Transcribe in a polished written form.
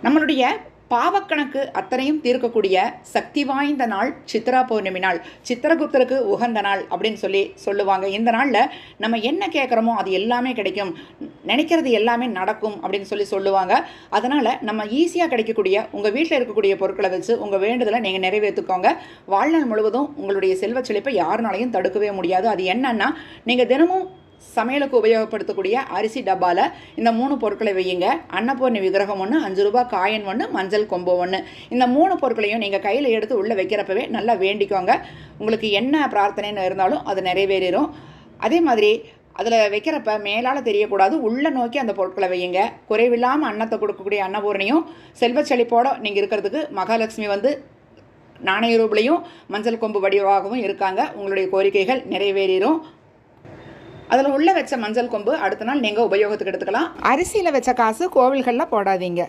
நம்மளுடைய பாவக்கணக்கு அத்தனையும் தீர்க்கக்கூடிய சக்தி வாய்ந்த நாள் சித்ரா பௌர்ணமி நாள், சித்திரகுப்தருக்கு உகந்த நாள் அப்படின்னு சொல்லுவாங்க. இந்த நாளில் நம்ம என்ன கேட்குறோமோ அது எல்லாமே கிடைக்கும், நினைக்கிறது எல்லாமே நடக்கும் அப்படின்னு சொல்லுவாங்க. அதனால் நம்ம ஈஸியாக கிடைக்கக்கூடிய உங்கள் வீட்டில் இருக்கக்கூடிய பொருட்களை வச்சு உங்கள் வேண்டுதலை நீங்கள் நிறைவேற்றிக்கோங்க. வாழ்நாள் முழுவதும் உங்களுடைய செல்வ செழிப்பை யாருனாலையும் தடுக்கவே முடியாது. அது என்னன்னா, நீங்கள் தினமும் சமையலுக்கு உபயோகப்படுத்தக்கூடிய அரிசி டப்பாவில் இந்த 3 பொருட்களை வையுங்க. அன்னபூர்ணி விக்கிரகம் ஒன்று, 5 ரூபாய் காயின் ஒன்று, மஞ்சள் கொம்பு ஒன்று. இந்த 3 பொருட்களையும் நீங்கள் கையில் எடுத்து உள்ளே வைக்கிறப்பவே நல்லா வேண்டிக்கோங்க. உங்களுக்கு என்ன பிரார்த்தனைன்னு இருந்தாலும் அது நிறைவேறும். அதே மாதிரி அதில் வைக்கிறப்ப மேலால் தெரியக்கூடாது, உள்ளே நோக்கி அந்த பொருட்களை வையுங்க. குறைவில்லாமல் அன்னத்தை கொடுக்கக்கூடிய அன்னபூர்ணியும் செல்வ செழிப்போடு நீங்கள் இருக்கிறதுக்கு மகாலட்சுமி வந்து நாணய ரூபலையும் மஞ்சள் கொம்பு வடிவாகவும் இருக்காங்க. உங்களுடைய கோரிக்கைகள் நிறைவேறும். அதில் உள்ள வச்ச மஞ்சள் கொம்பு அடுத்த நாள் நீங்கள் உபயோகத்துக்கு எடுத்துக்கலாம். அரிசியில் வச்ச காசு கோவில்களில் போடாதீங்க.